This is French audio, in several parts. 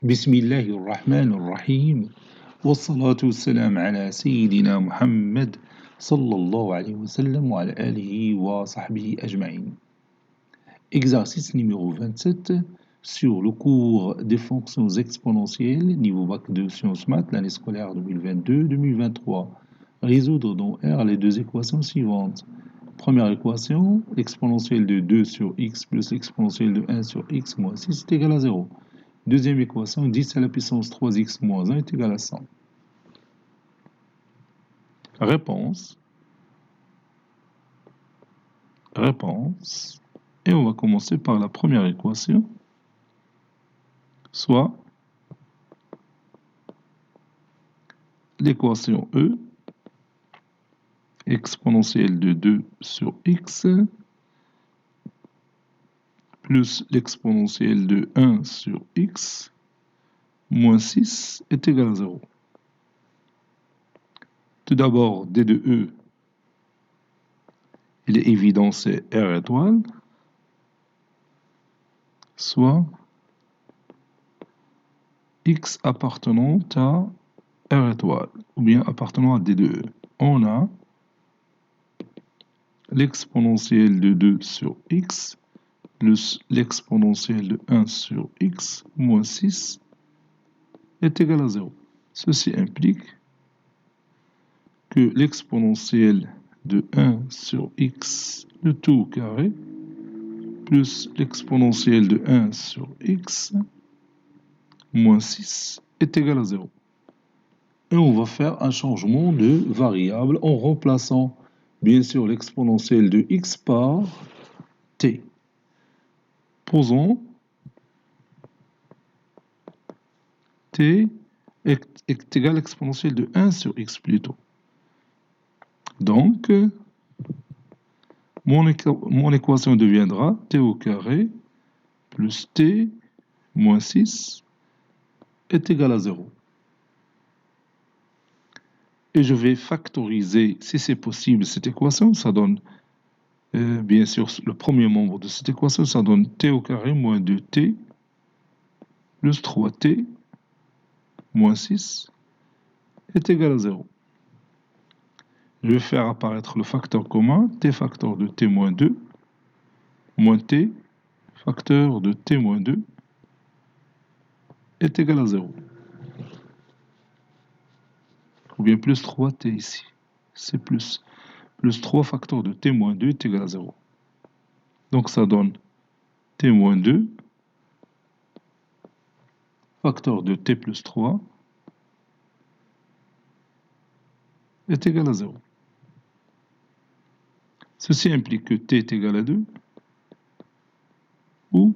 بسم الله الرحمن الرحيم والصلاة والسلام على سيدنا محمد صلى الله عليه وسلم وعلى آله وصحبه أجمعين. Exercice numéro 27 sur le cours des fonctions exponentielles, niveau bac de sciences maths, l'année scolaire 2022-2023. Résoudre dans R les deux équations suivantes. Première équation, l'exponentielle de 2 sur x plus l'exponentielle de 1 sur x moins 6 est égal à 0. Deuxième équation, 10 à la puissance 3x moins 1 est égal à 100. Réponse. Et on va commencer par la première équation, soit l'équation E, exponentielle de 2 sur x, plus l'exponentielle de 1 sur x, moins 6 est égal à 0. Tout d'abord, D de E, il est évident, c'est R étoile, soit x appartenant à R étoile, ou bien appartenant à D de E. On a l'exponentielle de 2 sur x, plus l'exponentielle de 1 sur x, moins 6, est égal à 0. Ceci implique que l'exponentielle de 1 sur x, le tout au carré, plus l'exponentielle de 1 sur x, moins 6, est égal à 0. Et on va faire un changement de variable en remplaçant bien sûr l'exponentielle de x par t. Posons t est égal à l'exponentielle de 1 sur x plutôt. Donc, mon équation deviendra t au carré plus t moins 6 est égal à 0. Et je vais factoriser, si c'est possible, cette équation. Ça donne, bien sûr, le premier membre de cette équation, ça donne t au carré moins 2t plus 3t moins 6 est égal à 0. Je vais faire apparaître le facteur commun, t facteur de t moins 2, moins t facteur de t moins 2 est égal à 0. Ou bien plus 3t ici. C'est plus 3 facteur de t moins 2 est égal à 0. Donc ça donne t moins 2 facteur de t plus 3 est égal à 0. Ceci implique que t est égal à 2 ou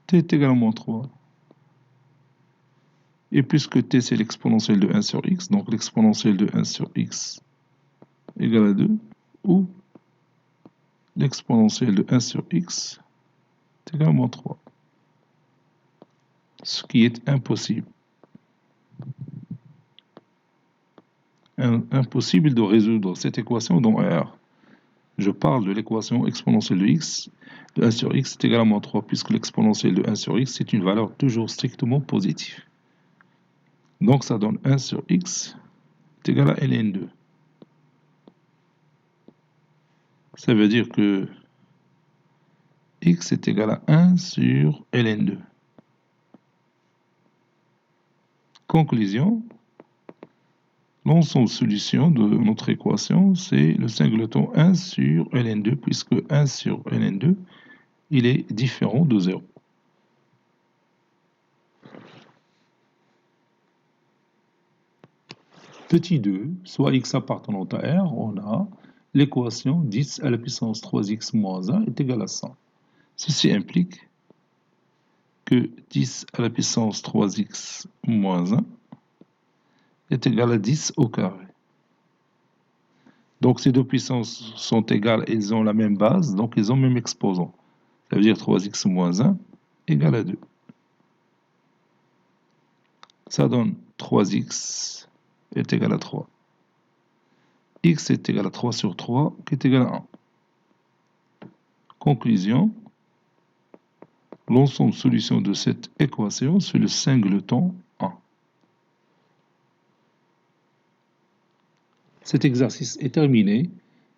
t est égal à moins 3. Et puisque t c'est l'exponentielle de 1 sur x, donc l'exponentielle de 1 sur x égale à 2, ou l'exponentielle de 1 sur x est égal à moins 3. Ce qui est impossible. Impossible de résoudre cette équation dans R. Je parle de l'équation exponentielle de x, de 1 sur x est égal à moins 3, puisque l'exponentielle de 1 sur x c'est une valeur toujours strictement positive. Donc ça donne 1 sur x est égal à ln2. Ça veut dire que x est égal à 1 sur ln2. Conclusion, l'ensemble solution de notre équation, c'est le singleton 1 sur ln2, puisque 1 sur ln2, il est différent de 0. Petit 2, soit x appartenant à R, on a l'équation 10 à la puissance 3x moins 1 est égal à 100. Ceci implique que 10 à la puissance 3x moins 1 est égal à 10 au carré. Donc ces deux puissances sont égales, elles ont la même base, donc elles ont le même exposant. Ça veut dire 3x moins 1 égale à 2. Ça donne 3x est égal à 3. X est égal à 3 sur 3, qui est égal à 1. Conclusion, l'ensemble solution de cette équation, c'est le singleton 1. Cet exercice est terminé.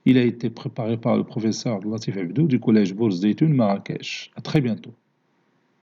Il a été préparé par le professeur Latif Abdou du collège Bourse d'Études Marrakech. À très bientôt.